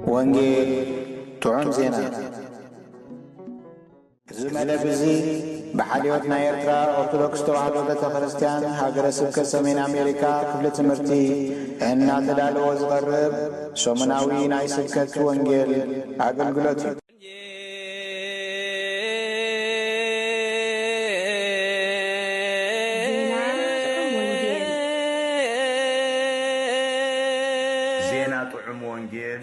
ወንጌል ጥዑም ዜና ዝመለ ብዚ በሓልዮት ናይ ኤርትራ ኦርቶዶክስ ተዋህዶ ቤተ ክርስቲያን ሃገረ ስብከት ሰሜን አሜሪካ ክፍለ ትምህርቲ እናተዳለወ ዝቐርብ ሰሙናዊ ናይ ስብከት ወንጌል አገልግሎት እዩ። ዜና ጥዑም ወንጌል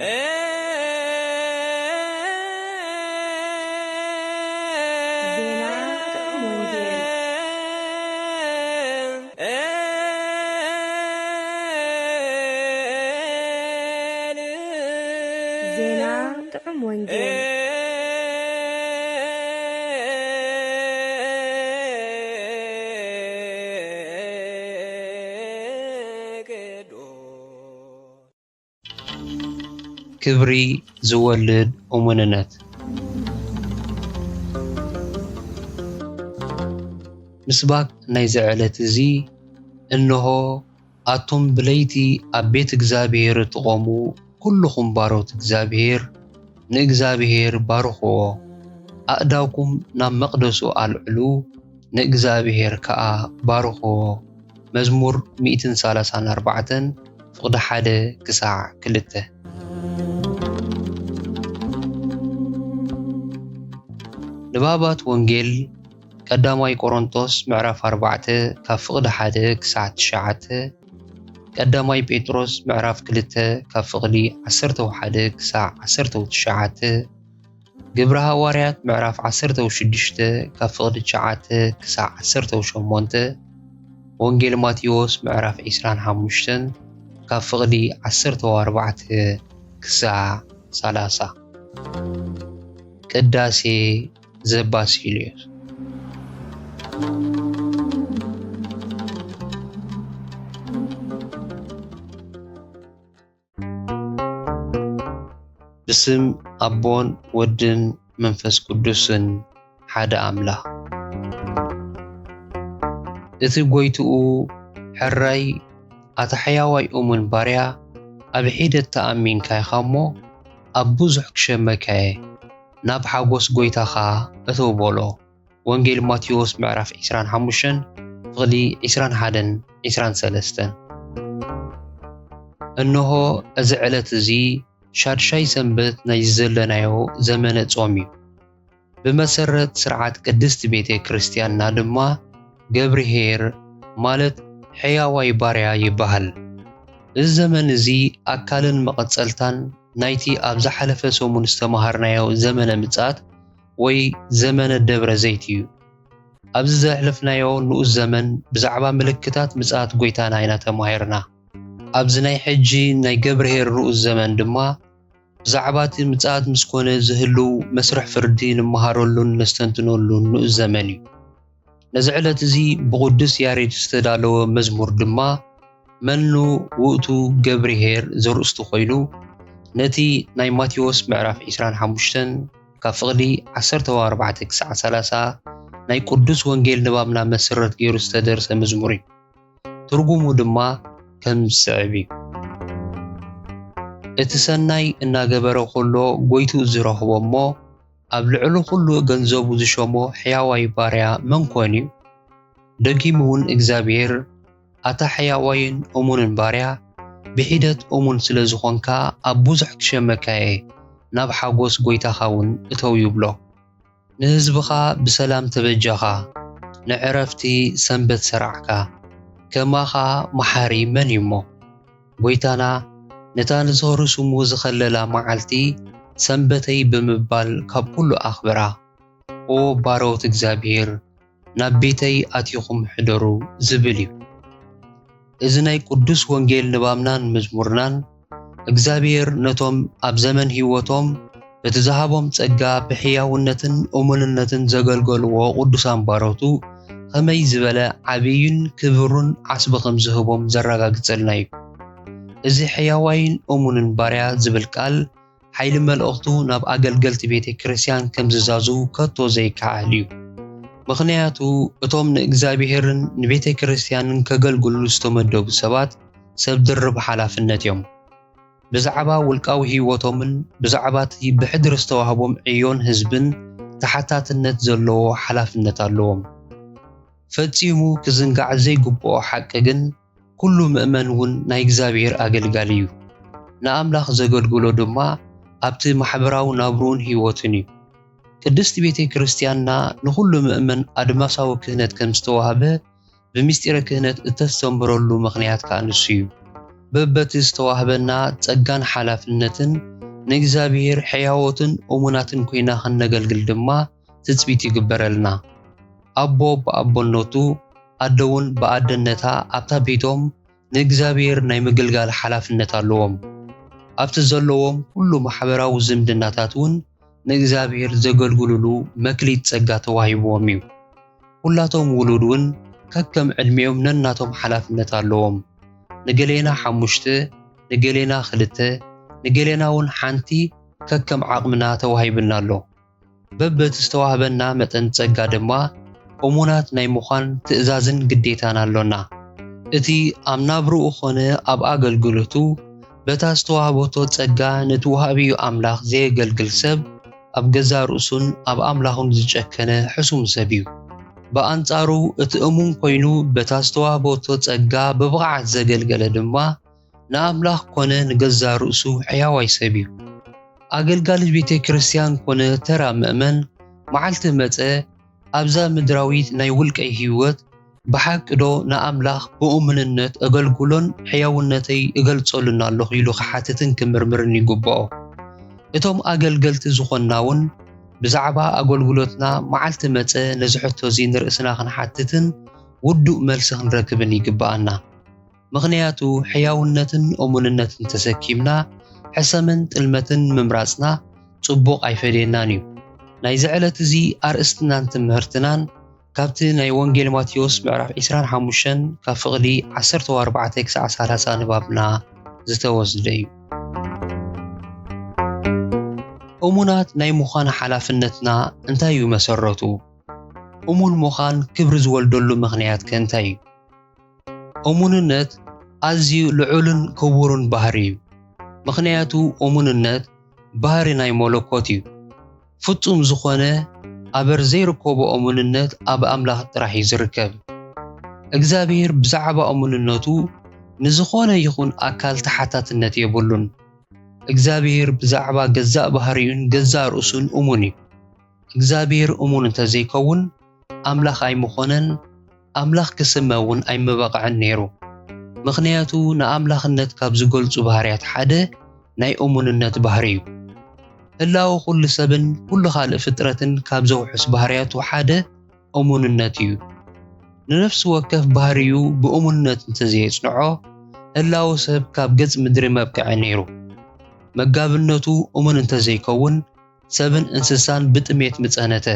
ክብሪ ዝወልድ እሙንነት ምስባክ ናይ ዘዕለት እዚ እንሆ አቶም ብለይቲ ኣብ ቤት እግዚአብሔር ትቆሙ ኩልኩም ባሮት እግዚአብሔር ንእግዚአብሔር ባርኽዎ አእዳውኩም ናብ መቅደሱ አልዕሉ ንእግዚአብሔር ከዓ ባርኽዎ። መዝሙር 134 ፍቅዲ 1 ክሳዕ 2 ንባባት ወንጌል ቀዳማይ ቆሮንቶስ ምዕራፍ 4 ካብ ፍቅዲ 1 ክሳዕ 9 ቀዳማይ ጴጥሮስ ምዕራፍ 2 ካብ ፍቅዲ 11 ክሳዕ 19 ግብረ ሐዋርያት ምዕራፍ 16 ካብ ፍቅዲ 9 ክሳዕ 18 ወንጌል ማቴዎስ ምዕራፍ 25 ካብ ፍቅዲ 14 ክሳዕ 30 ቅዳሴ ዘባሲልዮስ ብስም አቦን ወድን መንፈስ ቅዱስን ሓደ አምላክ እቲ ጎይትኡ ሕራይ አተሕያዋይ እሙን ባርያ ኣብ ሒደት ተኣሚንካ ኢኻሞ ኣብ ብዙሕ ክሸመካየ ናብ ሓጎስ ጎይታኻ እተው በሎ። ወንጌል ማቴዎስ ምዕራፍ 25 ፍቅዲ 21 23 እንሆ እዚ ዕለት እዚ ሻድሻይ ሰንበት ናይ ዘለናዮ ዘመነ ጾም እዩ። ብመሰረት ስርዓት ቅድስት ቤተ ክርስቲያንና ድማ ገብርሄር ማለት ሕያዋይ ባርያ ይበሃል። እዚ ዘመን እዚ ኣካልን መቐጸልታን ናይቲ ኣብ ዝሓለፈ ሰሙን ዝተማሃርናዮ ዘመነ ምጽኣት ወይ ዘመነ ደብረ ዘይት እዩ። ኣብዚ ዘሕለፍናዮ ንኡስ ዘመን ብዛዕባ ምልክታት ምጽኣት ጎይታና ኢና ተማሂርና። ኣብዚ ናይ ሕጂ ናይ ገብርሄር ንኡስ ዘመን ድማ ብዛዕባ እቲ ምጽኣት ምስ ኮነ ዝህልው መስርሕ ፍርዲ ንመሃረሉን ነስተንትነሉን ንኡስ ዘመን እዩ። ነዚ ዕለት እዚ ብቅዱስ ያሬድ ዝተዳለወ መዝሙር ድማ መኑ ውእቱ ገብርሄር ዘርእስቱ ኮይኑ ነቲ ናይ ማቴዎስ ምዕራፍ 25 ካብ ፍቅዲ 14 ክሳዕ 30 ናይ ቅዱስ ወንጌል ንባብና መሰረት ገይሩ ዝተደርሰ መዝሙር እዩ። ትርጉሙ ድማ ከም ዝስዕብ እዩ። እቲ ሰናይ እናገበረ ከሎ ጎይቱ ዝረኽቦ እሞ ኣብ ልዕሊ ኩሉ ገንዘቡ ዝሾሞ ሕያዋይ ባርያ መን ኮን እዩ? ደጊሙ እውን እግዚአብሔር ኣታ ሕያዋይን እሙንን ባርያ ብሒደት እሙን ስለ ዝኾንካ ኣብ ብዙሕ ክሸመካየ ናብ ሓጎስ ጎይታኻ እውን እተው ይብሎ። ንህዝብኻ ብሰላም ተበጀኻ ንዕረፍቲ ሰንበት ሰራዕካ ከማኻ መሓሪ መን እዩ እሞ? ጎይታና ነታ ንዝኸሩ ስሙ ዝኸለላ መዓልቲ ሰንበተይ ብምባል ካብ ኩሉ ኣኽብራ። ኦ ባሮት እግዚአብሔር ናብ ቤተይ ኣትይኹም ሕደሩ ዝብል እዩ። እዚ ናይ ቅዱስ ወንጌል ንባብናን መዝሙርናን እግዚአብሔር ነቶም ኣብ ዘመን ህይወቶም በቲ ዝሃቦም ጸጋ ብሕያውነትን እሙንነትን ዘገልገልዎ ቅዱሳን ባሮቱ ከመይ ዝበለ ዓብይን ክብሩን ዓስቢ ከም ዝህቦም ዘረጋግጸልና እዩ። እዚ ሕያዋይን እሙንን ባርያ ዝብል ቃል ሓይሊ መልእኽቱ ናብ ኣገልገልቲ ቤተ ክርስቲያን ከም ዝዛዙ ከቶ ዘይከኣል እዩ። ምኽንያቱ እቶም ንእግዚኣብሔርን ንቤተ ክርስቲያንን ከገልግሉ ዝተመደቡ ሰባት ሰብ ድርብ ሓላፍነት እዮም። ብዛዕባ ውልቃዊ ህይወቶምን ብዛዕባ እቲ ብሕድሪ ዝተዋህቦም ዕዮን ህዝብን ተሓታትነት ዘለዎ ሓላፍነት ኣለዎም። ፈጺሙ ክዝንጋዕ ዘይግብኦ ሓቂ ግን ኩሉ ምእመን እውን ናይ እግዚአብሔር ኣገልጋሊ እዩ። ንኣምላኽ ዘገልግሎ ድማ ኣብቲ ማሕበራዊ ናብሩን ህይወቱን እዩ። ቅድስቲ ቤተ ክርስቲያንና ንኩሉ ምእመን ኣድማሳዊ ክህነት ከም ዝተዋህበ ብምስጢረ ክህነት እተስተምረሉ ምኽንያት ካንሱ እዩ። በበቲ ዝተዋህበና ጸጋን ሓላፍነትን ንእግዚአብሔር ሕያወትን እሙናትን ኮይና ክንነገልግል ድማ ትጽቢት ይግበረልና። ኣቦ ብኣቦነቱ ኣደውን ብኣደነታ ኣብታ ቤቶም ንእግዚአብሔር ናይ ምግልጋል ሓላፍነት ኣለዎም። ኣብቲ ዘለዎም ኩሉ ማሕበራዊ ዝምድናታት እውን ንእግዚአብሔር ዘገልግሉሉ መክሊት ጸጋ ተዋሂቦም እዩ። ኩላቶም ውሉድ እውን ከከም ዕድሜኦም ነናቶም ሓላፍነት ኣለዎም። ንገሌና 5 ንገሌና 2 ንገሌና እውን ሓንቲ ከከም ዓቕምና ተዋሂብና ኣሎ። በበቲ ዝተዋህበና መጠን ጸጋ ድማ እሙናት ናይ ምዃን ትእዛዝን ግዴታን ኣሎና። እቲ ኣብ ናብርኡ ኾነ ኣብ ኣገልግሎቱ በታ ዝተዋህበቶ ጸጋ ነቲ ወሃቢዩ ኣምላኽ ዘየገልግል ሰብ ኣብ ገዛ ርእሱን ኣብ ኣምላኹን ዝጨከነ ሕሱም ሰብ እዩ። በኣንጻሩ እቲ እሙን ኮይኑ በታ ዝተዋህበቶ ጸጋ ብብቕዓት ዘገልገለ ድማ ንኣምላኽ ኮነ ንገዛ ርእሱ ሕያዋይ ሰብ እዩ። ኣገልጋሊ ቤተ ክርስቲያን ኮነ ተራ ምእመን መዓልቲ መጸ ኣብዛ ምድራዊት ናይ ውልቀይ ህይወት ብሓቅዶ ንኣምላኽ ብእሙንነት ኣገልግሎን ሕያውነተይ እገልጸሉና ኣለኹ ኢሉ ክሓትትን ክምርምርን ይግብኦ። እቶም ኣገልገልቲ ዝኾንና እውን ብዛዕባ ኣገልግሎትና መዓልቲ መጸ ነዚ ሕቶ እዚ ንርእስና ክንሓትትን ውዱእ መልሲ ክንረክብን ይግባአና። ምኽንያቱ ሕያውነትን እሙንነትን ተሰኪምና ሕሰምን ጥልመትን ምምራጽና ጽቡቕ ኣይፈድየናን እዩ። ናይ ዝዕለት እዚ ኣርእስትናን ትምህርትናን ካብቲ ናይ ወንጌል ማቴዎስ ምዕራፍ 25 ካብ ፍቕዲ 14 ክሳብ 30 ንባብና ዝተወስደ እዩ። እሙናት ናይ ምዃን ሓላፍነትና እንታይ እዩ መሰረቱ? እሙን ምዃን ክብሪ ዝወልደሉ ምኽንያት ከእንታይ እዩ? እሙንነት ኣዝዩ ልዑልን ክቡርን ባህሪ እዩ። ምኽንያቱ እሙንነት ባህሪ ናይ መለኮት እዩ። ፍጹም ዝኾነ ኣበር ዘይርከቦ እሙንነት ኣብ ኣምላኽ ጥራሕ እዩ ዝርከብ። እግዚአብሔር ብዛዕባ እሙንነቱ ንዝኾነ ይኹን ኣካል ተሓታትነት የብሉን። እግዚአብሔር ብዛዕባ ገዛእ ባህሪዩን ገዛእ ርእሱን እሙን እዩ። እግዚአብሔር እሙን እንተዘይከውን ኣምላኽ ኣይምኾነን፣ ኣምላኽ ክስመ እውን ኣይምበቕዐን ነይሩ። ምኽንያቱ ንኣምላኽነት ካብ ዝገልጹ ባህርያት ሓደ ናይ እሙንነት ባህሪ እዩ። ህላዊ ኩሉ ሰብን ኩሉ ካልእ ፍጥረትን ካብ ዘውሕስ ባህርያቱ ሓደ እሙንነት እዩ። ንነፍሲ ወከፍ ባህሪዩ ብእሙንነት እንተዘየጽንዖ ህላዊ ሰብ ካብ ገጽ ምድሪ መብቅዐ ነይሩ። መጋብነቱ እሙን እንተዘይከውን ሰብን እንስሳን ብጥሜት ምጸነተ።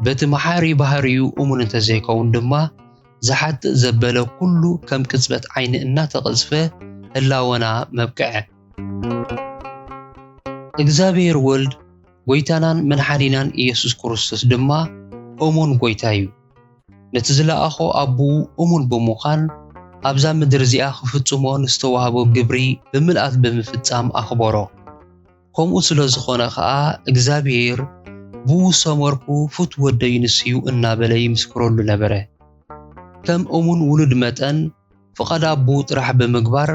በቲ መሓሪ ባህሪዩ እሙን እንተዘይከውን ድማ ዝሓጥእ ዘበለ ኩሉ ከም ቅጽበት ዓይኒ እናተቐዝፈ ህላወና መብቅዐ። እግዚአብሔር ወልድ ጎይታናን መድሓኒናን ኢየሱስ ክርስቶስ ድማ እሙን ጎይታ እዩ። ነቲ ዝለኣኾ ኣቦኡ እሙን ብምዃን ኣብዛ ምድሪ እዚኣ ክፍጽሞ ንዝተዋህቦ ግብሪ ብምልኣት ብምፍጻም ኣኽበሮ። ከምኡ ስለ ዝኾነ ከዓ እግዚአብሔር ብውሰመርኩ ፍት ወደይ ንስዩ እናበለ ይምስክረሉ ነበረ። ከም እሙን ውሉድ መጠን ፍቓድ ኣቦኡ ጥራሕ ብምግባር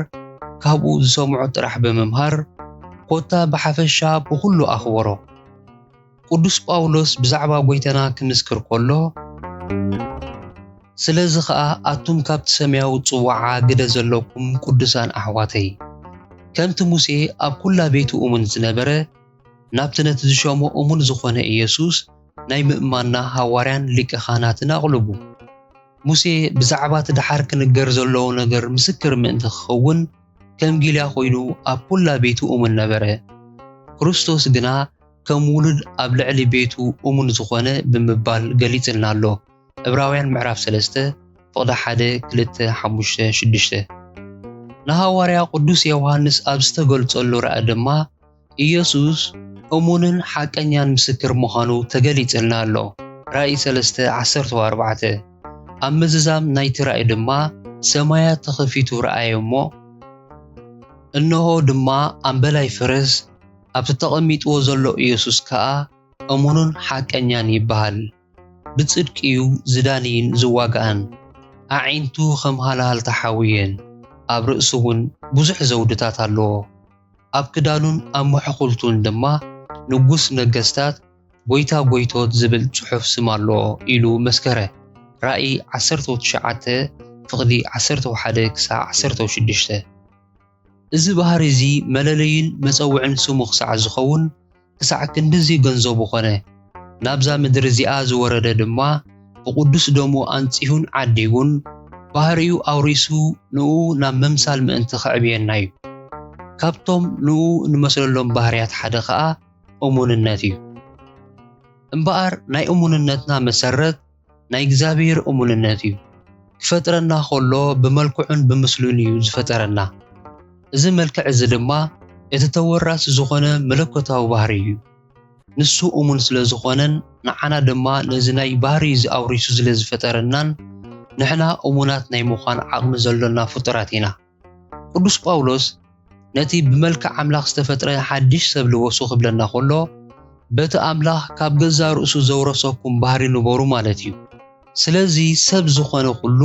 ካብኡ ዝሰምዖ ጥራሕ ብምምሃር ኮታ ብሓፈሻ ብኩሉ ኣኽበሮ። ቅዱስ ጳውሎስ ብዛዕባ ጎይታና ክምስክር ከሎ ስለዚ ከዓ ኣቱም ካብቲ ሰማያዊ ጽዋዓ ግደ ዘለኩም ቅዱሳን ኣሕዋተይ ከምቲ ሙሴ ኣብ ኩላ ቤቱ እሙን ዝነበረ ናብቲ ነቲ ዝሾሞ እሙን ዝኾነ ኢየሱስ ናይ ምእማንና ሃዋርያን ሊቀ ካህናትን ኣቕልቡ። ሙሴ ብዛዕባ እቲ ድሓር ክንገር ዘለዎ ነገር ምስክር ምእንቲ ክኸውን ከም ጊልያ ኮይኑ ኣብ ኩላ ቤቱ እሙን ነበረ። ክርስቶስ ግና ከም ውሉድ ኣብ ልዕሊ ቤቱ እሙን ዝኾነ ብምባል ገሊጽልና ኣሎ። ዕብራውያን ምዕራፍ 3 ፍቕዲ 1:2-5-6 ንሃዋርያ ቅዱስ ዮሐንስ ኣብ ዝተገልጸሉ ራእይ ድማ ኢየሱስ እሙንን ሓቀኛን ምስክር ምዃኑ ተገሊጸልና ኣሎ። ራእይ 3:14 ኣብ ምዝዛም ናይቲ ራእይ ድማ ሰማያት ተኸፊቱ ረኣየ እሞ እነሆ ድማ ኣምበላይ ፈረስ ኣብቲ ተቐሚጥዎ ዘሎ ኢየሱስ ከዓ እሙንን ሓቀኛን ይበሃል። ብጽድቂዩ ዝዳንይን ዝዋጋእን ኣዒንቱ ከም ሃልሃልታ ሓዊየን ኣብ ርእሱ እውን ብዙሕ ዘውድታት ኣለዎ። ኣብ ክዳኑን ኣብ መሕኹልቱን ድማ ንጉስ ነገስታት ጎይታ ጎይቶት ዝብል ጽሑፍ ስም ኣለዎ ኢሉ መስከረ። ራእይ 19:11-16 እዚ ባህሪ እዚ መለለይን መፀውዕን ስሙ ክሳዕ ዝኸውን ክሳዕ ክንድዚ ገንዘቡ ኮነ። ናብዛ ምድሪ እዚኣ ዝወረደ ድማ ብቅዱስ ደሙ አንጽሁን ዓዲጉን ባህሪኡ አውሪሱ ንኡ ናብ መምሳል ምእንቲ ክዕብየና እዩ። ካብቶም ንኡ ንመስለሎም ባህርያት ሓደ ከዓ እሙንነት እዩ። እምበኣር ናይ እሙንነትና መሰረት ናይ እግዚአብሔር እሙንነት እዩ። ክፈጥረና ከሎ ብመልክዑን ብምስሉን እዩ ዝፈጠረና። እዚ መልክዕ እዚ ድማ እቲ ተወራሲ ዝኾነ መለኮታዊ ባህሪ እዩ። ንሱ እሙን ስለ ዝኾነን ንዓና ድማ ነዚ ናይ ባህሪ እዚ አውሪሱ ስለ ዝፈጠረናን ንሕና እሙናት ናይ ምዃን ዓቕሚ ዘለና ፍጡራት ኢና። ቅዱስ ጳውሎስ ነቲ ብመልክዕ ኣምላኽ ዝተፈጥረ ሓድሽ ሰብ ልወሱ ክብለና ከሎ በቲ ኣምላኽ ካብ ገዛ ርእሱ ዘውረሰኩም ባህሪ ንበሩ ማለት እዩ። ስለዚ ሰብ ዝኾነ ኩሉ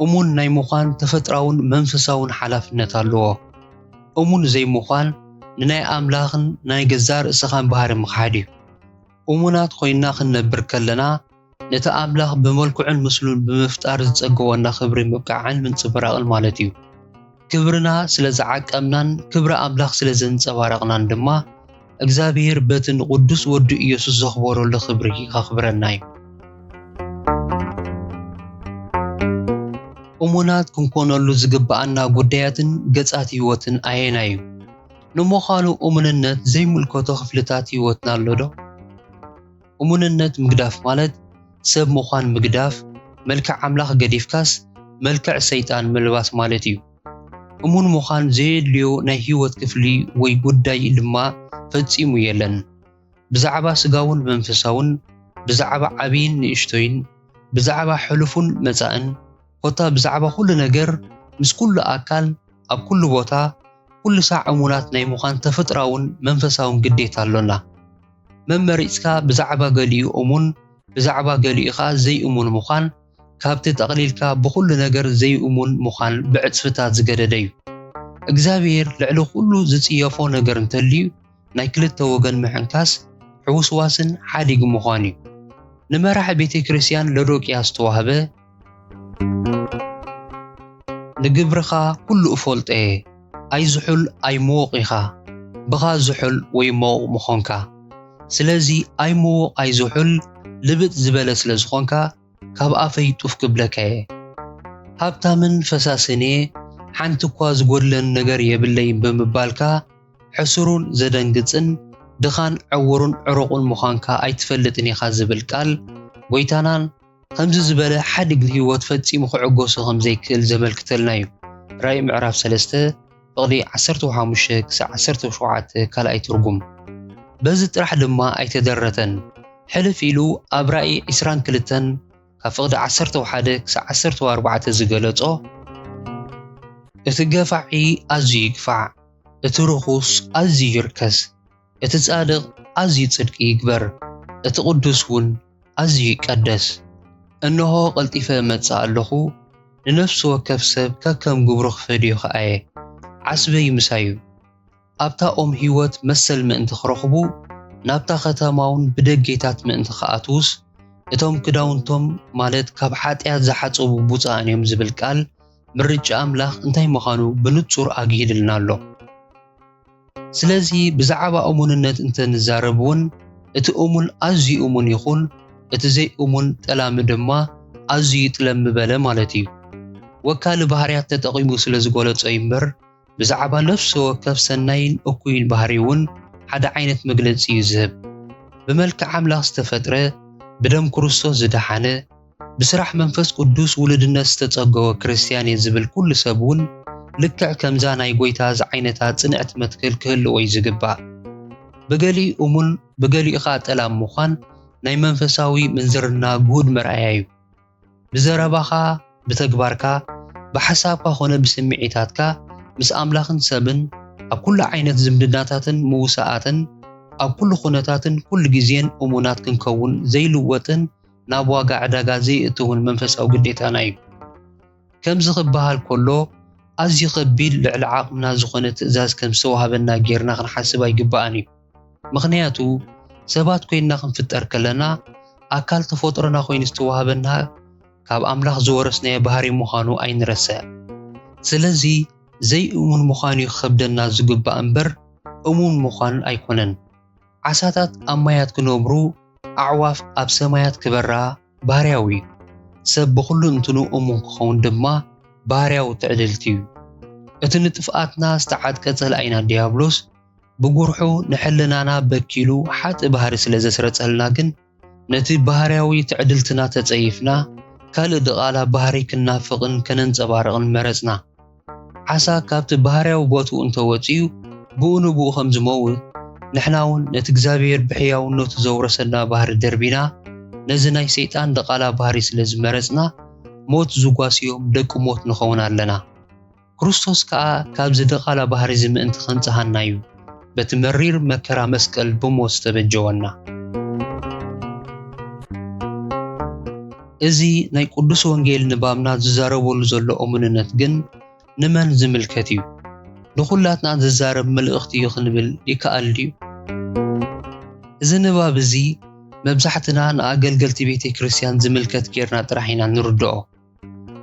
እሙን ናይ ምዃን ተፈጥራውን መንፈሳውን ሓላፍነት ኣለዎ። እሙን ዘይምዃን ንናይ ኣምላኽን ናይ ገዛ ርእስኻን ባህሪ ምኽሓድ እዩ። እሙናት ኮይና ክንነብር ከለና ነቲ ኣምላኽ ብመልክዑን ምስሉን ብምፍጣር ዝጸገወና ክብሪ ምብቃዕን ምንጽብራቕን ማለት እዩ። ክብርና ስለ ዝዓቀምናን ክብሪ ኣምላኽ ስለ ዘንጸባረቕናን ድማ እግዚአብሔር በቲ ንቅዱስ ወዱ ኢየሱስ ዘኽበረሉ ክብሪ ከኽብረና እዩ። እሙናት ክንኮነሉ ዝግባአና ጉዳያትን ገጻት ህይወትን ኣየና እዩ? ንምዃኑ እሙንነት ዘይምልከቶ ክፍልታት ህይወትና ኣሎ ዶ? እሙንነት ምግዳፍ ማለት ሰብ ምዃን ምግዳፍ፣ መልክዕ ኣምላኽ ገዲፍካስ መልክዕ ሰይጣን መልባስ ማለት እዩ። እሙን ምዃን ዘየድልዮ ናይ ህይወት ክፍሊ ወይ ጉዳይ ድማ ፈጺሙ የለን። ብዛዕባ ስጋውን መንፈሳውን፣ ብዛዕባ ዓብይን ንእሽቶይን፣ ብዛዕባ ሕሉፉን መጻእን ኮታ ብዛዕባ ኩሉ ነገር ምስ ኩሉ ኣካል ኣብ ኩሉ ቦታ ኩሉ ሳዕ እሙናት ናይ ምዃን ተፈጥራውን መንፈሳውን ግዴታ ኣሎና። መመሪፅካ ብዛዕባ ገሊኡ እሙን ብዛዕባ ገሊኡኻ ዘይእሙን ምዃን ካብቲ ጠቕሊልካ ብኩሉ ነገር ዘይእሙን ምዃን ብዕጽፍታት ዝገደደ እዩ። እግዚአብሔር ልዕሊ ኩሉ ዝጽየፎ ነገር እንተልዩ ናይ ክልተ ወገን ምሕንካስ ሕውስዋስን ሓዲግ ምዃን እዩ። ንመራሒ ቤተ ክርስቲያን ለዶቅያ ዝተዋህበ ንግብርኻ ኩሉ እፈልጠ ኣይዝሑል ኣይምውቕ ኢኻ ብኻ ዝሑል ወይ ምውቕ ምኾንካ ስለዚ ኣይምውቕ ኣይዝሑል ልብጥ ዝበለ ስለ ዝኾንካ ካብ ኣፈይ ጡፍ ክብለካ እየ ሃብታምን ፈሳስን እየ ሓንቲ እኳ ዝጎድለን ነገር የብለይ ብምባልካ ሕሱሩን ዘደንግፅን ድኻን ዕውሩን ዕሩቑን ምዃንካ ኣይትፈልጥን ኢኻ ዝብል ቃል ጎይታናን ከምዚ ዝበለ ሓድግ ህይወት ፈጺሙ ክዕጎሱ ከምዘይክእል ዘመልክተልና እዩ። ራእይ ምዕራፍ 3:15-17 ካልኣይ ትርጉም። በዚ ጥራሕ ድማ ኣይተደረተን ሕልፍ ኢሉ ኣብ ራእይ 22:11-14 ዝገለጾ እቲ ገፋዒ ኣዝዩ ይግፋዕ፣ እቲ ርኹስ ኣዝዩ ይርከስ፣ እቲ ጻድቕ ኣዝዩ ጽድቂ ይግበር፣ እቲ ቅዱስ እውን ኣዝዩ ይቀደስ። እነሆ ቀልጢፈ መጽእ ኣለኹ ንነፍሲ ወከፍ ሰብ ከከም ግብሩ ክፈድዮ ኸኣየ ዓስበይ ምሳዩ ኣብታ ኦም ህይወት መሰል ምእንቲ ክረኽቡ ናብታ ከተማውን ብደጌታት ምእንቲ ከኣትውስ እቶም ክዳውንቶም ማለት ካብ ሓጢኣት ዝሓፀቡ ቡፃን እዮም ዝብል ቃል ምርጫ ኣምላኽ እንታይ ምዃኑ ብንጹር ኣግሂድልና ኣሎ። ስለዚ ብዛዕባ እሙንነት እንተንዛረብ እውን እቲ እሙን ኣዝዩ እሙን ይኹን እቲ ዘይእሙን ጠላሚ ድማ ኣዝዩ ጥለም በለ ማለት እዩ። ወካሊ ባህርያት ተጠቒሙ ስለ ዝገለጾ ይምበር ብዛዕባ ነፍሲ ወከፍ ሰናይን እኩይን ባህሪ እውን ሓደ ዓይነት መግለፂ እዩ ዝህብ። ብመልክዕ ኣምላኽ ዝተፈጥረ ብደም ክርስቶስ ዝደሓነ بسرح منفس قدوس ولدنا استتصغوا كريستيان يزبل كل سبون لكع كمزا ناي غويتا زعينتا صنعت متكل كهلو يزغبا بغلي امون بغلي خاطلا مخان ناي منفساوي منزرنا جهود مرأيايو بزرباخا بتكباركا بحسابكا خونه بسمعيتاتكا مس املاخن سبن اب كل عينت زمدناتاتن موسااتن اب كل خونتاتن كل غزيان امونات كنكون زي لوتن ناب واقع عداغا زي اتون منفساو غديتانا ايو كم زخبها الكلو ازي خبيل لعل عقمنا زخونه تزاز كم سوهابنا غيرنا خنحسبا يغباني مخنياتو سبات كوينا خنفطر كلنا اكل تفطرنا خوين استوهابنا كاب املاح زورسنا بحري مخانو اينرسا سلازي زي امون مخاني خبدنا زغبا انبر امون مخان ايكونن عساتات امايات كنوبرو اعواف اب سمايات كبرا بارياوي سب بكل انتنو امون خون دما بارياو تعدلتيو اتنطفاتنا استعاد كتل اينا ديابلوس بغورحو نحلنانا بكيلو حات بحر سلازسرصلنا كن نتي بحرياوي تعدلتنا تصيفنا كال دقالا بحري كنافقن كننصبارقن مرصنا عسا كابت بحرياو بوتو انتوصيو بونو بو خمزموت نحناون نتغزابير بحياو نو تزورسنا بحر دربينا نزناي شيطان دقالا بحري سلازمرصنا موت زغواسيوم دق موت نخونا لنا كريستوس كا كابز دقالا بحري زمنت خنصهنايو بتمرير مكرا مسكل بموت تبجونا ازي ناي قدس وانجيل نبامنا ززاربول زلو امننت جن نمن زملكتيو نخلاتنا ززارب ملئختي يخنبل يكالديو ازي نباب ازي مبزحتنا ناقلقلتي بيتي كريستيان زملكت كيرنا ترحينا نردعو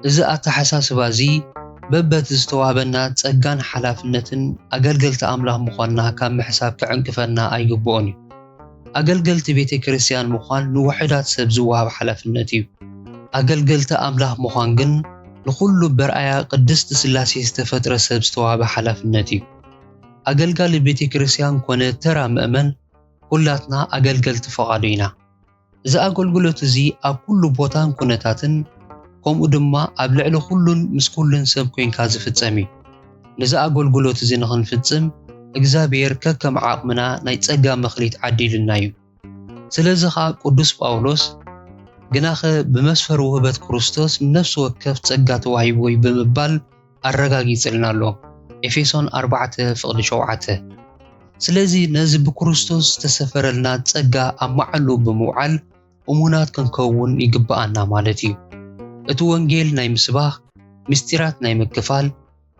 ازي اتحساس بازي ببت استوابنا تصقان حلافنتن اقلقلت املاح مخوانا كام محساب كعنكفنا ايقبوني اقلقلتي بيتي كريستيان مخوان نوحدات سبزوها حلافنتيو اقلقلت املاح مخوان جن لكل برأيا قدست سلاسي استفتر سبستوها بحلافنتيو اقلقل بيتي كريستيان كونه ترى مأمن كلاتنا اقلقلت فقادينا اذا اقلقلت زي اب كل بوتان كونتاتن كم دما ابلعل كلن مس كلن سب كوين كازفتسمي نزا اقلقلت زي نخنفتسم اغزابير ككم عقمنا ناي ጸጋ مخليت عديلنايو سلازي خا قدوس باولوس جناخ بمسفر وهبت كريستوس نفس وكف ጸጋ توهيبوي بمبال አረጋጊ ጽልናሎ ኤፌሶን 4:7 ስለዚህ ነዚህ በክርስቶስ ተሰፈረልና ጸጋ አማዓሉ በመውዓል እሙናት ከንከውን ይግባአና ማለት እዩ እቲ ወንጌል ናይ ምስባህ ምስጢራት ናይ መከፋል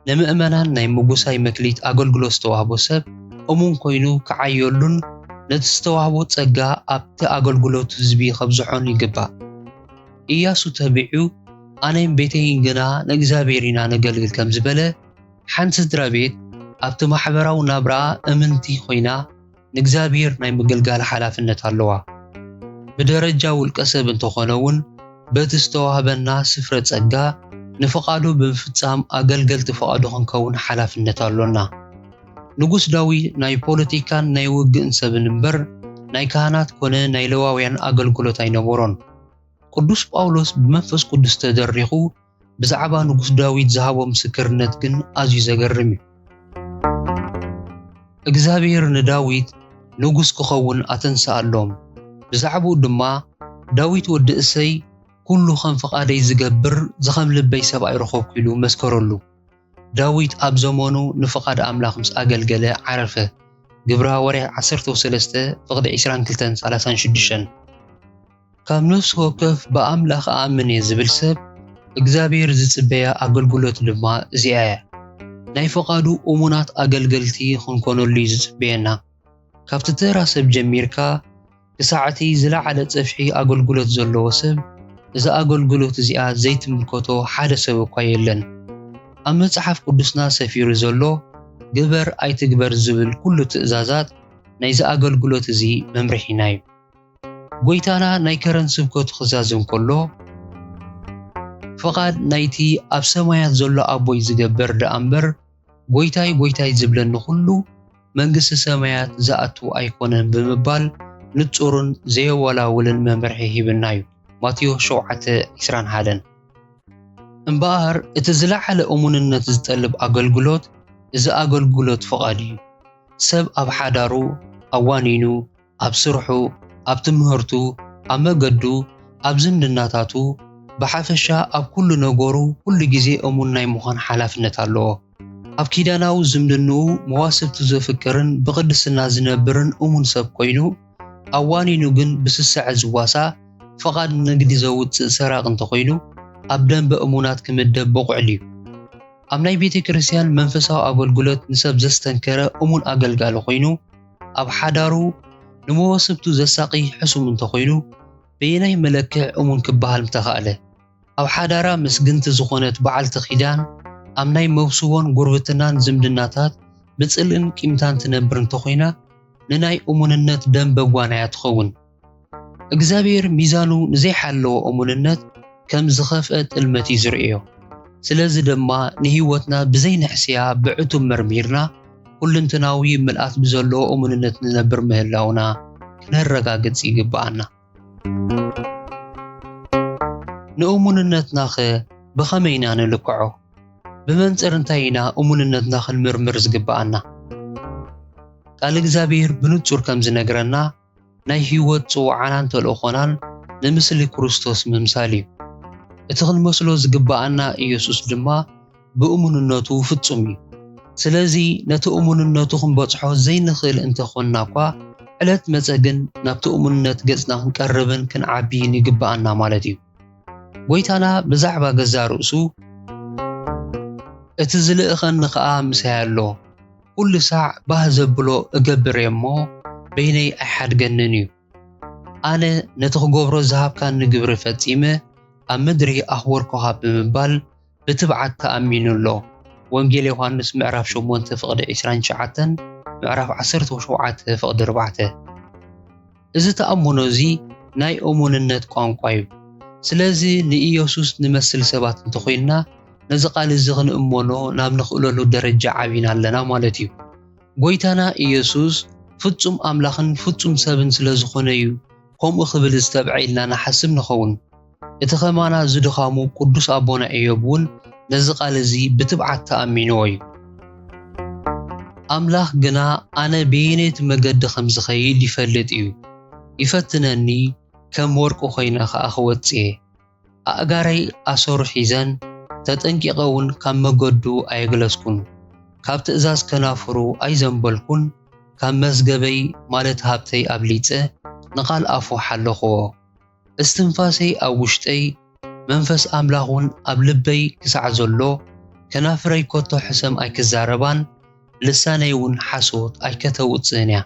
ለምእመናን ናይ ምጉሳይ መክሊት አገልግሎት ተዋህቦ ሰብ እሙን ኮይኑ ከዓየሉን ነተስተዋህቦ ጸጋ ኣብቲ አገልግሎት ህዝቢ ከብዝሖን ይግባ ኢያሱ ተቢዑ ኣነም ቤተይ ግና ንእግዚአብሔርና ነገልግል ከም ዝበለ ሓንቲ ስድራቤት ኣብቲ ማሕበራው ናብራ እምንቲ ኮይና ንእግዚአብሔር ናይ ምግልጋል ሓላፍነት ኣለዋ በደረጃ ውልቀሰብ እንተኾነውን በትስተዋህበና ስፍረ ጸጋ ንፈቃዱ በፍጻም አገልገልት ፈቃዱ ክንከውን ሓላፍነት ኣሎና ንጉስ ዳዊት ናይ ፖለቲካን ናይ ውግእን ሰብን እምበር ናይ ካህናት ኮነ ናይ ሌዋውያን አገልግሎት ኣይነበሮን ቅዱስ ጳውሎስ በመንፈስ ቅዱስ ተደሪኹ ብዛዕባ ንጉስ ዳዊት ዝሃቦ ምስክርነት ግን ኣዝዩ ዘገርም እዩ እግዚአብሔር ንዳዊት ንጉስ ክኸውን ኣተንሳኣሎም ብዛዕባኡ ድማ ዳዊት ወዲ እሰይ ኩሉ ከም ፈቃደይ ዝገብር ዝኸም ልበይ ሰብኣይ ረኸብኩ ኢሉ መስከረሉ ዳዊት ኣብ ዘመኑ ንፈቃድ ኣምላኽ ምስ ኣገልገለ ዓረፈ ግብራ ወርሕ 13:22-36 ካብ ነፍሱ ወከፍ በኣምላኽ ኣምን ዝብል ሰብ እግዚአብሔር ዝጽበያ አገልግሎት ድማ እዚኣ ናይ ፈቃዱ እሙናት አገልገልቲ ክንኮነሉ ዝጽበየና ካብቲ ተራ ሰብ ጀሚርካ ክሳዕቲ ዝለዓለ ጽፍሒ አገልግሎት ዘለዎ ሰብ እዚ አገልግሎት እዚኣ ዘይትምልከቶ ሓደ ሰብ እኳ የለን ኣብ መጽሓፍ ቅዱስና ሰፊሩ ዘሎ ግበር ኣይትግበር ዝብል ኩሉ ትእዛዛት ናይዚ አገልግሎት እዚ መምርሒና እዩ ጎይታና ናይ ከረን ስብከቱ ክዛዝም ከሎ ፈቃድ ናይቲ ኣብ ሰማያት ዘሎ ኣቦይ ዝገበር ደኣምበር ጎይታይ ጎይታይ ዝብለኒ ኩሉ መንግስቲ ሰማያት ዝኣቱ ኣይኮነን ብምባል ንጹርን ዘየወላውልን መምርሒ ሂብና እዩ ማቴዎስ 7:21 እምበኣር እቲ ዝለዓለ እሙንነት ዝጠልብ ኣገልግሎት እዚ ኣገልግሎት ፍቓድ እዩ ሰብ ኣብ ሓዳሩ ኣዋኒኑ ኣብ ስርሑ ኣብ ትምህርቱ ኣብ መገዱ ኣብ ዝምድናታቱ ብሓፈሻ ኣብ ኩሉ ነገሩ ኩሉ ግዜ እሙን ናይ ምዃን ሓላፍነት ኣለዎ ኣብ ኪዳናዊ ዝምድንኡ መዋስብቲ ዘፍቅርን ብቅድስና ዝነብርን እሙን ሰብ ኮይኑ ኣዋኒኑ ግን ብስሳዕ ዝዋሳ ፍቓድ ንግዲ ዘውፅእ ሰራቕ እንተኮይኑ ኣብ ደንበ እሙናት ክምደብ በቑዕል እዩ ኣብ ናይ ቤተ ክርስቲያን መንፈሳዊ ኣገልግሎት ንሰብ ዘስተንከረ እሙን ኣገልጋሊ ኮይኑ ኣብ ሓዳሩ ንመዋስብቱ ዘሳቂ ሕሱም እንተኮይኑ በየናይ መለክዕ እሙን ክበሃል ምተኻእለ ኣብ ሓዳራ ምስግንቲ ዝኾነት በዓልቲ ኺዳን ኣብ ናይ መብስቦን ጉርብትናን ዝምድናታት ብጽልእን ቂምታን ትነብር እንተኮይና ንናይ እሙንነት ደንበ ጓናያ ትኸውን እግዚአብሔር ሚዛኑ ንዘይሓለዎ እሙንነት ከም ዝኸፍአ ጥልመት እዩ ዝርእዮ ስለዚ ድማ ንህይወትና ብዘይ ንሕስያ ብዕቱብ መርሚርና ኩልንትናዊ ምልኣት ብዘለዎ እሙንነት ንነብር ምህላውና ክነረጋግጽ ይግባአና ንእሙንነትና ብኸመይና ንልክዖ ብመንጽር እንታይ ኢና እሙንነትና ክንምርምር ዝግባአና ቃል እግዚአብሔር ብንጹር ከም ዝነግረና ናይ ህይወት ጽዋዓናን ተልእኾናን ንምስሊ ክርስቶስ ምምሳል እዩ እቲ ክንመስሎ ዝግባአና ኢየሱስ ድማ ብእሙንነቱ ፍጹም እዩ ስለዚ ነቲ እሙንነቱ ክንበጽሖ ዘይንኽእል እንተኾንና እኳ ዕለት መጸግን ናብቲ እሙንነት ገጽና ክንቀርብን ክንዓቢን ይግባአና ማለት እዩ ጎይታና ብዛዕባ ገዛ ርእሱ እቲ ዝልእኸኒ ከዓ ምሳይ ኣሎ ኩሉ ሳዕ ባህ ዘብሎ እገብር እሞ በይነይ ኣይሓድገንን እዩ ኣነ ነቲ ክገብሮ ዝሃብካኒ ግብሪ ፈጺመ ኣብ ምድሪ ኣኽበርኮኻ ብምባል ብትብዓት ተኣሚኑሎ ወንጌል ዮሐንስ ምዕራፍ 8:29 ምዕራፍ 17:4 እዚ ተኣምኖ እዚ ናይ እሙንነት ቋንቋ እዩ ስለዚ ንኢየሱስ ንመስል ሰባት እንተኮይንና ነዚ ቃል እዚ ክንእመኖ ናብ ንኽእለሉ ደረጃ ዓቢና ኣለና ማለት እዩ ጎይታና ኢየሱስ ፍጹም ኣምላኽን ፍጹም ሰብን ስለ ዝኾነ እዩ ከምኡ ክብል ዝተብዒልና ንሓስብ ንኸውን እቲ ኸማና ዝድኻሙ ቅዱስ ኣቦና ኢዮብ እውን ነዚ ቃል እዚ ብትብዓት ተኣሚንዎ እዩ ኣምላኽ ግና ኣነ በየነይቲ መገዲ ከም ዝኸይድ ይፈልጥ እዩ ይፈትነኒ ከም ወርቂ ኮይነ ከዓ ክወፅየ ኣእጋረይ ኣሰሩ ሒዘን ተጠንቂቐውን ካብ መገዱ ኣይግለስኩን ካብ ትእዛዝ ከናፍሩ ኣይዘንበልኩን ካብ መስገበይ ማለት ሃብተይ ኣብሊፀ ንቓል ኣፉ ሓለኽዎ እስትንፋሰይ ኣብ ውሽጠይ መንፈስ ኣምላኹን ኣብ ልበይ ክሳዕ ዘሎ ከናፍረይ ኮቶ ሕሰም ኣይክዛረባን ልሳነይ እውን ሓሶት ኣይከተውፅእን እያ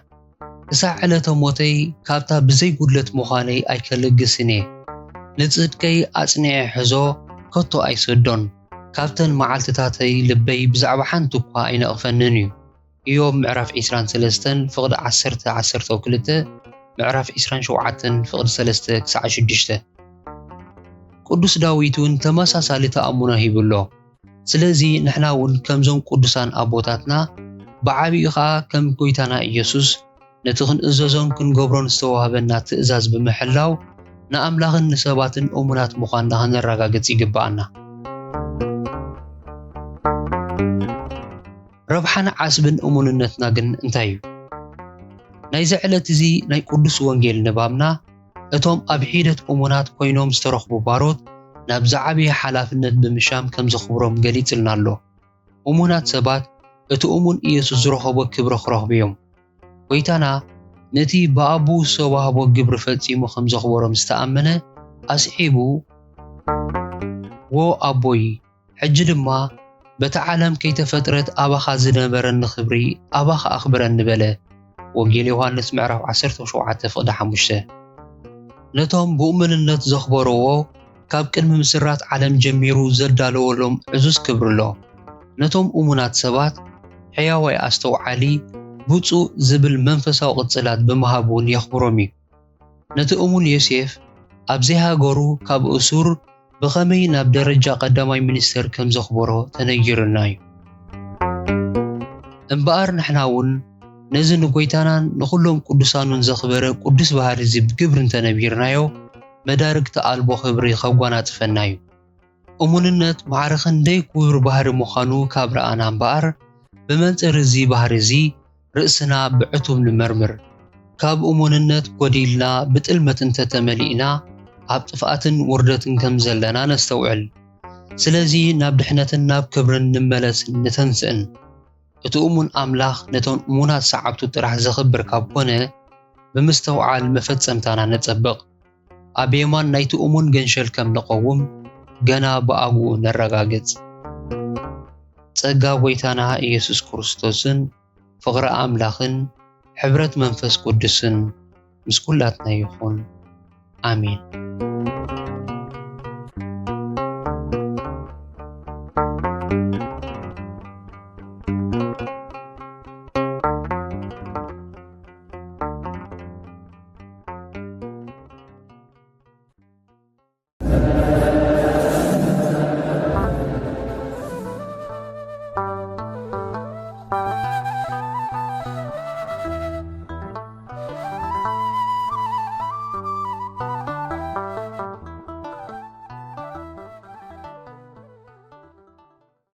ክሳዕ ዕለተ ሞተይ ካብታ ብዘይ ጉድለት ምዃነይ ኣይከልግስን እየ ንጽድቀይ ኣጽኒዐ ሕዞ ኮቶ ኣይስዶን ካብተን መዓልትታተይ ልበይ ብዛዕባ ሓንቲ እኳ ኣይነቕፈንን እዩ ኢዮብ ምዕራፍ 23:10-12 ምዕራፍ 27:3-6 ቅዱስ ዳዊት እውን ተመሳሳሊ ተኣምኖ ሂብሎ ስለዚ ንሕና እውን ከምዞም ቅዱሳን ኣቦታትና ብዓቢኡ ከዓ ከም ጎይታና ኢየሱስ ነቲ ክንእዘዞን ክንገብሮን ዝተዋህበና ትእዛዝ ብምሕላው ንኣምላኽን ንሰባትን እሙናት ምዃንና ክንረጋግጽ ይግባአና ረብሓን ዓስብን እሙንነትና ግን እንታይ እዩ ናይ ዝዕለት እዚ ናይ ቅዱስ ወንጌል ንባብና እቶም ኣብ ሒደት እሙናት ኮይኖም ዝተረኽቡ ባሮት ናብ ዝዓበየ ሓላፍነት ብምሻም ከም ዘኽብሮም ገሊጽልና ኣሎ እሙናት ሰባት እቲ እሙን ኢየሱስ ዝረኸቦ ክብሪ ክረኽቡ እዮም ጎይታና ነቲ ብኣቡ ዝተዋህቦ ግብሪ ፈጺሙ ከም ዘኽበሮም ዝተኣመነ ኣስዒቡ ዎ ኣቦይ ሕጂ ድማ በቲ ዓለም ከይተፈጥረት ኣባኻ ዝነበረኒ ክብሪ ኣባኻ ኣኽብረኒ በለ ወንጌል ዮሐንስ ምዕራፍ 17:5 ነቶም ብእሙንነት ዘኽበርዎ ካብ ቅድሚ ምስራት ዓለም ጀሚሩ ዘዳለወሎም ዕዙዝ ክብሪ ኣሎ ነቶም እሙናት ሰባት ሕያዋይ ኣስተውዓሊ ብፁዕ ዝብል መንፈሳዊ ቅጽላት ብምሃቡን የኽብሮም እዩ ነቲ እሙን ዮሴፍ ኣብ ዘይሃገሩ ካብ እሱር ብኸመይ ናብ ደረጃ ቀዳማይ ሚኒስተር ከም ዘኽበሮ ተነጊርና እዩ እምበኣር ንሕና እውን ነዚ ንጎይታናን ንኹሎም ቅዱሳኑን ዘኽበረ ቅዱስ ባህሪ እዚ ብግብሪ እንተነቢርናዮ መዳርግቲ ኣልቦ ክብሪ ከጓናጽፈና እዩ። እሙንነት ማዕረኽን ደይ ክቡር ባህሪ ምዃኑ ካብ ረኣና እምበኣር ብመንጽር እዚ ባህሪ እዚ ርእስና ብዕቱብ ንመርምር። ካብ እሙንነት ጐዲልና ብጥልመት እንተተመሊእና ኣብ ጥፍኣትን ውርደትን ከም ዘለና ነስተውዕል። ስለዚ ናብ ድሕነትን ናብ ክብርን ንመለስን ንተንስእን። እቲ እሙን ኣምላኽ ነቶም እሙናት ሰዓብቱ ጥራሕ ዘኽብር ካብ ኮነ ብምስተውዓል መፈጸምታና ነጸብቕ። ኣብ የማን ናይቲ እሙን ገንሸል ከም ንቐውም ገና ብኣግኡ ነረጋግጽ። ጸጋ ጐይታና ኢየሱስ ክርስቶስን ፍቕሪ ኣምላኽን ሕብረት መንፈስ ቅዱስን ምስ ኩላትና ይኹን። ኣሜን።